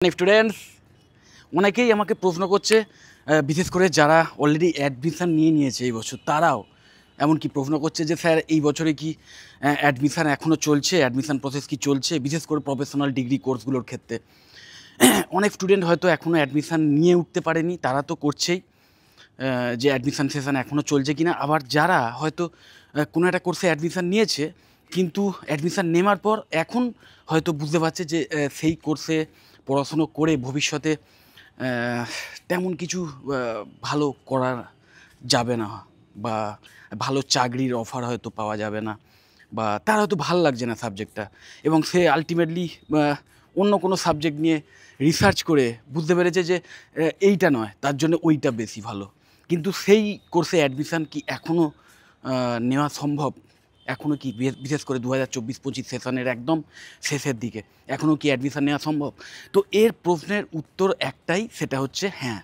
Students অনেকেই আমাকে প্রশ্ন করছে, বিশেষ করে যারা অলরেডি অ্যাডমিশান নিয়েছে এই বছর, তারাও এমনকি প্রশ্ন করছে যে স্যার এই বছরে কি অ্যাডমিশান এখনও চলছে, অ্যাডমিশান প্রসেস কি চলছে, বিশেষ করে প্রফেশনাল ডিগ্রি কোর্সগুলোর ক্ষেত্রে। অনেক স্টুডেন্ট হয়তো এখনও অ্যাডমিশান নিয়ে উঠতে পারেনি, তারা তো করছেই যে অ্যাডমিশান সেশন এখনও চলছে কি না। আবার যারা হয়তো কোনো একটা কোর্সে অ্যাডমিশান নিয়েছে, কিন্তু অ্যাডমিশান নেওয়ার পর এখন হয়তো বুঝতে পারছে যে সেই কোর্সে পড়াশুনো করে ভবিষ্যতে তেমন কিছু ভালো করা যাবে না, বা ভালো চাকরির অফার হয়তো পাওয়া যাবে না, বা তার হয়তো ভালো লাগছে না সাবজেক্টটা, এবং সে আলটিমেটলি অন্য কোনো সাবজেক্ট নিয়ে রিসার্চ করে বুঝতে পেরেছে যে এইটা নয়, তার জন্য ওইটা বেশি ভালো। কিন্তু সেই কোর্সে অ্যাডমিশান কি এখনও নেওয়া সম্ভব? এখনও কি, বিশেষ করে 2024-25 সেশনের একদম শেষের দিকে এখনও কি অ্যাডমিশান নেওয়া সম্ভব? তো এর প্রশ্নের উত্তর একটাই, সেটা হচ্ছে হ্যাঁ,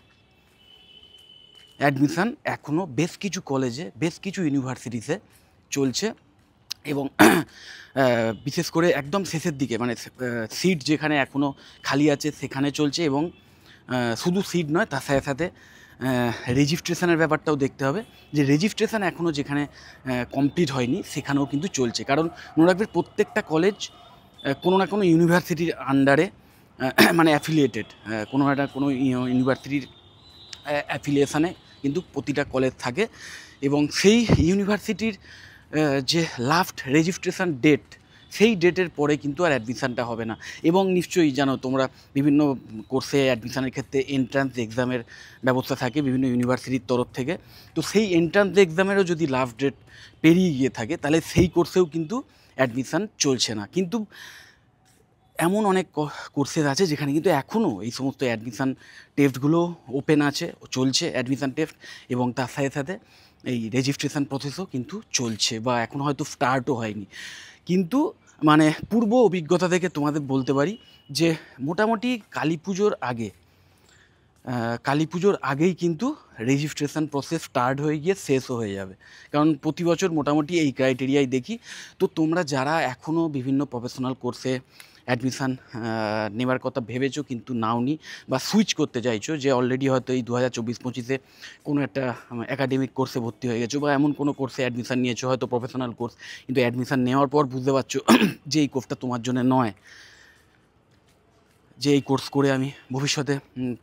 অ্যাডমিশান এখনও বেশ কিছু কলেজে, বেশ কিছু ইউনিভার্সিটিসে চলছে, এবং বিশেষ করে একদম শেষের দিকে, মানে সিট যেখানে এখনও খালি আছে সেখানে চলছে, এবং শুধু সিট নয়, তার সাথে সাথে রেজিস্ট্রেশনের ব্যাপারটাও দেখতে হবে, যে রেজিস্ট্রেশন এখনও যেখানে কমপ্লিট হয়নি সেখানেও কিন্তু চলছে। কারণ মনে রাখবে, প্রত্যেকটা কলেজ কোনো না কোনো ইউনিভার্সিটির আন্ডারে মানে অ্যাফিলিয়েটেড, কোনো একটা কোনো ইউনিভার্সিটির অ্যাফিলিয়েশানে কিন্তু প্রতিটা কলেজ থাকে, এবং সেই ইউনিভার্সিটির যে লাস্ট রেজিস্ট্রেশন ডেট, সেই ডেটের পরে কিন্তু আর অ্যাডমিশানটা হবে না। এবং নিশ্চয়ই জানো তোমরা, বিভিন্ন কোর্সে অ্যাডমিশানের ক্ষেত্রে এন্ট্রান্স এক্সামের ব্যবস্থা থাকে বিভিন্ন ইউনিভার্সিটির তরফ থেকে। তো সেই এন্ট্রান্স এক্সামেরও যদি লাস্ট ডেট পেরিয়ে গিয়ে থাকে, তাহলে সেই কোর্সেও কিন্তু অ্যাডমিশান চলছে না। কিন্তু এমন অনেক কোর্সেস আছে যেখানে কিন্তু এখনও এই সমস্ত অ্যাডমিশান টেস্টগুলো ওপেন আছে, চলছে অ্যাডমিশান টেস্ট, এবং তার সাথে সাথে এই রেজিস্ট্রেশন প্রসেসও কিন্তু চলছে, বা এখন হয়তো স্টার্টও হয়নি। কিন্তু মানে পূর্ব অভিজ্ঞতা থেকে তোমাদের বলতে পারি যে মোটামুটি কালী পুজোর আগেই কিন্তু রেজিস্ট্রেশন প্রসেস স্টার্ট হয়ে গিয়ে শেষও হয়ে যাবে। কারণ প্রতি বছর মোটামুটি এই ক্রাইটেরিয়াই দেখি। তো তোমরা যারা এখনও বিভিন্ন প্রফেশনাল কোর্সে অ্যাডমিশান নেওয়ার কথা ভেবেছো কিন্তু নাওনি, বা সুইচ করতে চাইছো, যে অলরেডি হয়তো এই 2024-25-এ কোনো একটা একাডেমিক কোর্সে ভর্তি হয়ে গেছো, বা এমন কোনো কোর্সে অ্যাডমিশান নিয়েছো, হয়তো প্রফেশনাল কোর্স, কিন্তু অ্যাডমিশান নেওয়ার পর বুঝতে পারছো যে এই কোর্সটা তোমার জন্য নয়, যে এই কোর্স করে আমি ভবিষ্যতে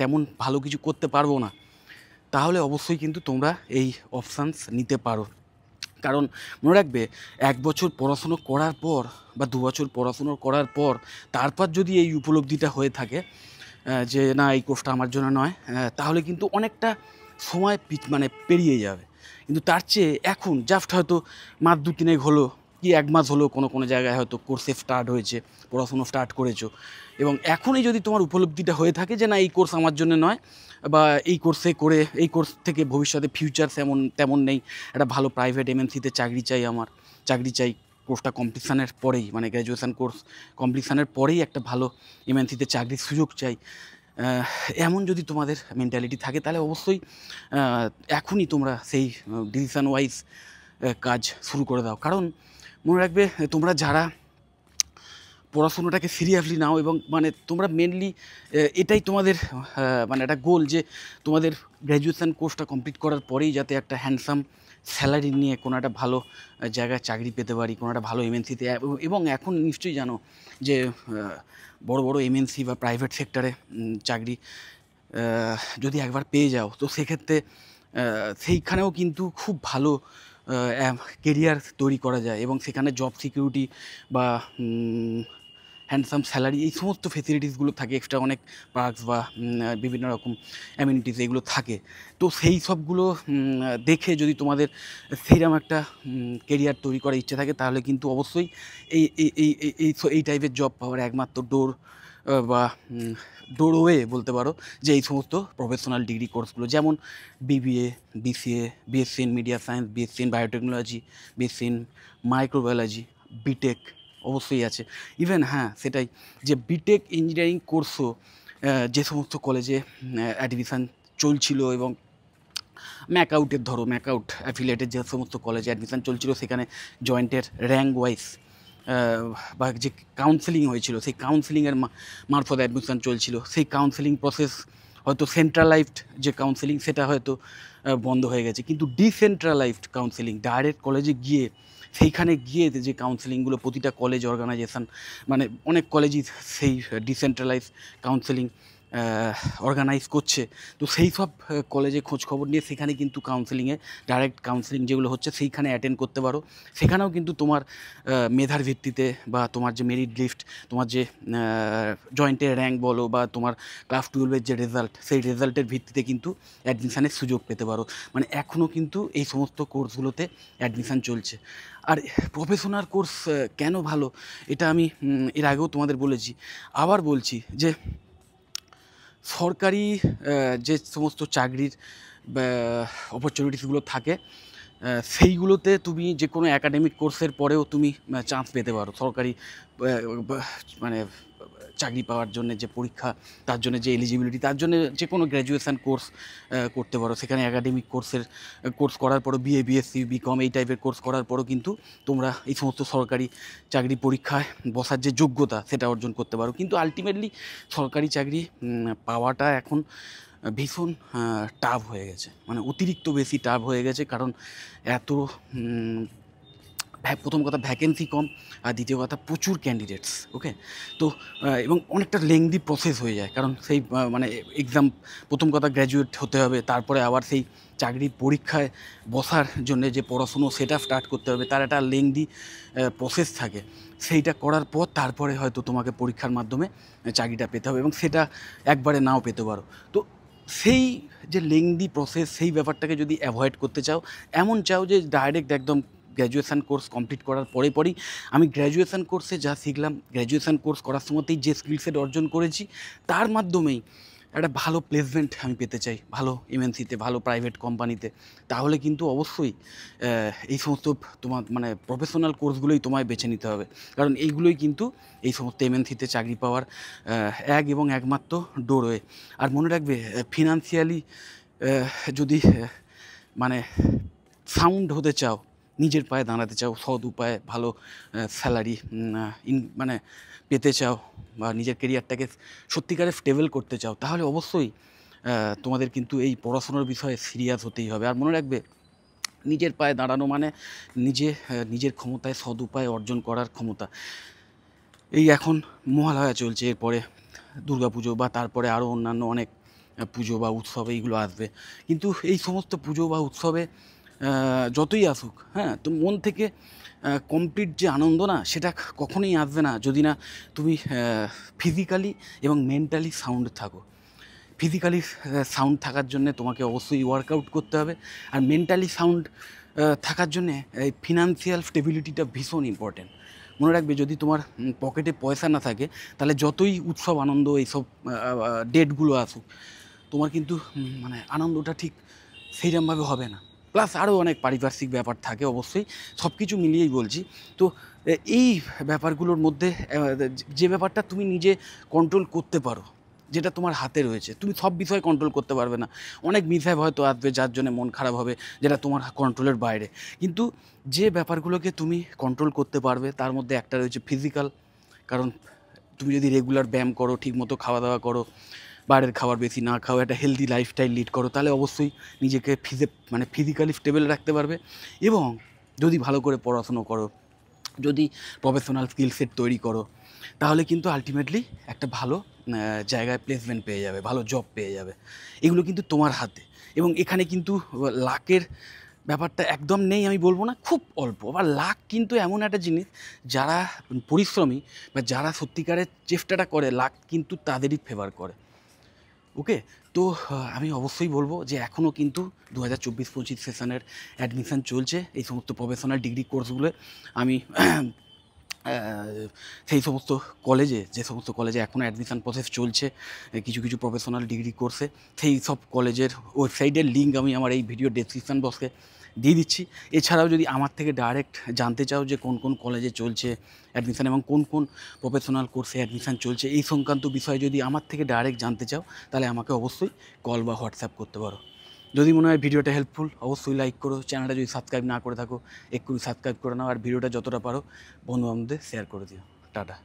তেমন ভালো কিছু করতে পারবো না, তাহলে অবশ্যই কিন্তু তোমরা এই অপশানস নিতে পারো। কারণ মনে রাখবে, 1 বছর পড়াশুনো করার পর বা 2 বছর পড়াশুনো করার পর তারপর যদি এই উপলব্ধিটা হয়ে থাকে যে না, এই কোর্সটা আমার জন্য নয়, তাহলে কিন্তু অনেকটা সময় মানে পেরিয়ে যাবে। কিন্তু তার চেয়ে এখন জাস্ট হয়তো মাস 2-3 হলো, কি 1 মাস হলো, কোনো জায়গায় হয়তো কোর্সে স্টার্ট হয়েছে, পড়াশুনো স্টার্ট করেছো, এবং এখনই যদি তোমার উপলব্ধিটা হয়ে থাকে যে না, এই কোর্স আমার জন্য নয়, বা এই কোর্সে করে এই কোর্স থেকে ভবিষ্যতে ফিউচার তেমন নেই, একটা ভালো প্রাইভেট এমএনসিতে চাকরি চাই, আমার চাকরি চাই কোর্সটা কমপ্লিশনের পরেই, মানে গ্র্যাজুয়েশান কোর্স কমপ্লিশনের পরেই একটা ভালো এমএনসিতে চাকরির সুযোগ চাই, এমন যদি তোমাদের মেন্টালিটি থাকে, তাহলে অবশ্যই এখনই তোমরা সেই ডিসিশান ওয়াইজ কাজ শুরু করে দাও। কারণ মনে রাখবে, তোমরা যারা পড়াশুনোটাকে সিরিয়াসলি নাও, এবং মানে তোমরা মেনলি এটাই তোমাদের মানে একটা গোল, যে তোমাদের গ্র্যাজুয়েশান কোর্সটা কমপ্লিট করার পরেই যাতে একটা হ্যান্ডসাম স্যালারি নিয়ে কোনো একটা ভালো জায়গায় চাকরি পেতে পারি, কোনো একটা ভালো এমএনসিতে। এবং এখন নিশ্চয়ই জানো যে বড় বড় এমএনসি বা প্রাইভেট সেক্টরে চাকরি যদি একবার পেয়ে যাও, তো সেক্ষেত্রে সেইখানেও কিন্তু খুব ভালো কেরিয়ার তৈরি করা যায়, এবং সেখানে জব সিকিউরিটি বা হ্যান্ডসাম স্যালারি, এই সমস্ত ফেসিলিটিসগুলো থাকে, এক্সট্রা অনেক পার্কস বা বিভিন্ন রকম অ্যামিনিটিস এগুলো থাকে। তো সেই সবগুলো দেখে যদি তোমাদের সেইরকম একটা কেরিয়ার তৈরি করার ইচ্ছে থাকে, তাহলে কিন্তু অবশ্যই এই এই এই এই এই টাইপের জব পাওয়ার একমাত্র বা ডোরওয়ে বলতে পারো, যে এই সমস্ত প্রফেশনাল ডিগ্রি কোর্সগুলো, যেমন BBA, BCA, BSc in media science, BSc in biotechnology, BSc in microbiology, BTech অবশ্যই আছে। ইভেন হ্যাঁ, সেটাই, যে বিটেক ইঞ্জিনিয়ারিং কোর্সও যে সমস্ত কলেজে অ্যাডমিশান চলছিল, এবং ম্যাকআউট অ্যাফিলিয়েটেড যে সমস্ত কলেজে অ্যাডমিশান চলছিল, সেখানে জয়েন্টের র্যাঙ্ক ওয়াইজ বা যে কাউন্সেলিং হয়েছিল সেই কাউন্সেলিংয়ের মারফত অ্যাডমিশন চলছিল, সেই কাউন্সেলিং প্রসেস হয়তো সেন্ট্রালাইজড যে কাউন্সেলিং সেটা হয়তো বন্ধ হয়ে গেছে, কিন্তু ডিসেন্ট্রালাইজড কাউন্সেলিং ডাইরেক্ট কলেজে গিয়ে সেইখানে গিয়ে যে কাউন্সেলিংগুলো প্রতিটা কলেজ অর্গানাইজেশান মানে অনেক কলেজই সেই ডিসেন্ট্রালাইজ কাউন্সেলিং অর্গানাইজ করছে। তো সেই সব কলেজে খোঁজখবর নিয়ে সেখানে কিন্তু কাউন্সেলিংয়ে ডাইরেক্ট কাউন্সেলিং যেগুলো হচ্ছে সেইখানে অ্যাটেন্ড করতে পারো। সেখানেও কিন্তু তোমার মেধার ভিত্তিতে বা তোমার যে মেরিট লিস্ট, তোমার যে জয়েন্টের র্যাঙ্ক বলো বা তোমার ক্লাস 12-এর যে রেজাল্ট, সেই রেজাল্টের ভিত্তিতে কিন্তু অ্যাডমিশানের সুযোগ পেতে পারো। মানে এখনও কিন্তু এই সমস্ত কোর্সগুলোতে অ্যাডমিশান চলছে। আর প্রফেশনাল কোর্স কেন ভালো এটা আমি এর আগেও তোমাদের বলেছি, আবার বলছি যে সরকারি যে সমস্ত চাকরির অপরচুনিটিসগুলো থাকে সেইগুলোতে তুমি যে কোনো অ্যাকাডেমিক কোর্সের পরেও তুমি চান্স পেতে পারো। সরকারি মানে চাকরি পাওয়ার জন্য যে পরীক্ষা, তার জন্য যে এলিজিবিলিটি, তার জন্য যে কোনো গ্র্যাজুয়েশান কোর্স করতে পারো। সেখানে অ্যাকাডেমিক কোর্স করার পরও বিএ, বিএসসি, বিকম এই টাইপের কোর্স করার পরও কিন্তু তোমরা এই সমস্ত সরকারি চাকরি পরীক্ষায় বসার যে যোগ্যতা সেটা অর্জন করতে পারো। কিন্তু আলটিমেটলি সরকারি চাকরি পাওয়াটা এখন ভীষণ টাফ হয়ে গেছে, মানে অতিরিক্ত বেশি টাফ হয়ে গেছে। কারণ এত প্রথম কথা ভ্যাকেন্সি কম, আর দ্বিতীয় কথা প্রচুর ক্যান্ডিডেটস। ওকে, তো এবং অনেকটা লেংদি প্রসেস হয়ে যায়, কারণ সেই মানে এক্সাম, প্রথম কথা গ্র্যাজুয়েট হতে হবে, তারপরে আবার সেই চাকরির পরীক্ষায় বসার জন্য যে পড়াশুনো সেটা স্টার্ট করতে হবে, তার একটা লেংদি প্রসেস থাকে। সেইটা করার পর তারপরে হয়তো তোমাকে পরীক্ষার মাধ্যমে চাকরিটা পেতে হবে, এবং সেটা একবারে নাও পেতে পারো। তো সেই যে লেংদি প্রসেস, সেই ব্যাপারটাকে যদি অ্যাভয়েড করতে চাও, এমন চাও যে ডাইরেক্ট একদম গ্র্যাজুয়েশান কোর্স কমপ্লিট করার পরেই আমি গ্র্যাজুয়েশান কোর্সে যা শিখলাম, গ্র্যাজুয়েশান কোর্স করার সময়তেই যে স্কিল সেট অর্জন করেছি, তার মাধ্যমেই একটা ভালো প্লেসমেন্ট আমি পেতে চাই, ভালো এমএনসিতে, ভালো প্রাইভেট কোম্পানিতে, তাহলে কিন্তু অবশ্যই এই সমস্ত তোমার মানে প্রফেশনাল কোর্সগুলোই তোমায় বেছে নিতে হবে। কারণ এইগুলোই কিন্তু এই সমস্ত এমএনসিতে চাকরি পাওয়ার এক এবং একমাত্র ডোরওয়ে। আর মনে রাখবে, ফিনান্সিয়ালি যদি মানে সাউন্ড হতে চাও, নিজের পায়ে দাঁড়াতে চাও, সৎ উপায়ে ভালো স্যালারি মানে পেতে চাও, বা নিজের কেরিয়ারটাকে সত্যিকারে স্টেবল করতে চাও, তাহলে অবশ্যই তোমাদের কিন্তু এই পড়াশোনার বিষয়ে সিরিয়াস হতেই হবে। আর মনে রাখবে, নিজের পায়ে দাঁড়ানো মানে নিজের ক্ষমতায় সৎ উপায়ে অর্জন করার ক্ষমতা। এই এখন মহালয়া চলছে, এরপরে দুর্গাপুজো বা তারপরে আরও অন্যান্য অনেক পুজো বা উৎসব এইগুলো আসবে। কিন্তু এই সমস্ত পুজো বা উৎসবে যতই আসুক, হ্যাঁ, তো মন থেকে কমপ্লিট যে আনন্দ না, সেটা কখনোই আসবে না যদি না তুমি ফিজিক্যালি এবং মেন্টালি সাউন্ড থাকো। ফিজিক্যালি সাউন্ড থাকার জন্যে তোমাকে অবশ্যই ওয়ার্কআউট করতে হবে, আর মেন্টালি সাউন্ড থাকার জন্যে এই ফিনান্সিয়াল স্টেবিলিটিটা ভীষণ ইম্পর্ট্যান্ট। মনে রাখবে, যদি তোমার পকেটে পয়সা না থাকে, তাহলে যতই উৎসব আনন্দ এইসব ডেটগুলো আসুক, তোমার কিন্তু মানে আনন্দটা ঠিক সেইরকমভাবে হবে না। প্লাস আরও অনেক পারিপার্শ্বিক ব্যাপার থাকে, অবশ্যই সব কিছু মিলিয়েই বলছি। তো এই ব্যাপারগুলোর মধ্যে যে ব্যাপারটা তুমি নিজে কন্ট্রোল করতে পারো, যেটা তোমার হাতে রয়েছে, তুমি সব বিষয়ে কন্ট্রোল করতে পারবে না। অনেক মিসহ্যাপ হয়তো আসবে, যার জন্য মন খারাপ হবে, যেটা তোমার কন্ট্রোলের বাইরে। কিন্তু যে ব্যাপারগুলোকে তুমি কন্ট্রোল করতে পারবে, তার মধ্যে একটা রয়েছে ফিজিক্যাল। কারণ তুমি যদি রেগুলার ব্যায়াম করো, ঠিকমতো খাওয়া দাওয়া করো, বাইরের খাবার বেশি না খাও, একটা হেলদি লাইফস্টাইল লিড করো, তাহলে অবশ্যই নিজেকে মানে ফিজিক্যালি স্টেবল রাখতে পারবে। এবং যদি ভালো করে পড়াশুনো করো, যদি প্রফেশনাল স্কিল সেট তৈরি করো, তাহলে কিন্তু আলটিমেটলি একটা ভালো জায়গায় প্লেসমেন্ট পেয়ে যাবে, ভালো জব পেয়ে যাবে। এগুলো কিন্তু তোমার হাতে। এবং এখানে কিন্তু লাকের ব্যাপারটা একদম নেই আমি বলবো না, খুব অল্প। আবার লাক কিন্তু এমন একটা জিনিস, যারা পরিশ্রমী বা যারা সত্যিকারের চেষ্টাটা করে, লাক কিন্তু তাদেরই ফেভার করে। ওকে, তো আমি অবশ্যই বলবো যে এখনও কিন্তু 2024-25 সেশনের অ্যাডমিশান চলছে এই সমস্ত প্রফেশনাল ডিগ্রি কোর্সগুলো। আমি সেই সমস্ত কলেজে, যে সমস্ত কলেজে এখনও অ্যাডমিশান প্রসেস চলছে কিছু কিছু প্রফেশনাল ডিগ্রি কোর্সে, সেই সব কলেজের ওয়েবসাইটের লিঙ্ক আমি আমার এই ভিডিও ডেসক্রিপশান বক্সে দিয়ে দিচ্ছি। এছাড়াও যদি আমার থেকে ডাইরেক্ট জানতে চাও যে কোন কোন কলেজে চলছে অ্যাডমিশান এবং কোন কোন প্রফেশনাল কোর্সে অ্যাডমিশান চলছে, এই সংক্রান্ত বিষয়ে যদি আমার থেকে ডাইরেক্ট জানতে চাও, তাহলে আমাকে অবশ্যই কল বা হোয়াটসঅ্যাপ করতে পারো। যদি মনে হয় ভিডিওটা হেল্পফুল অবশ্যই লাইক করো, চ্যানেলটা যদি সাবস্ক্রাইব না করে থাকো এক্ষুনি সাবস্ক্রাইব করে নাও, আর ভিডিওটা যতটা পারো বন্ধু বান্ধবদের শেয়ার করে দিও। টাটা।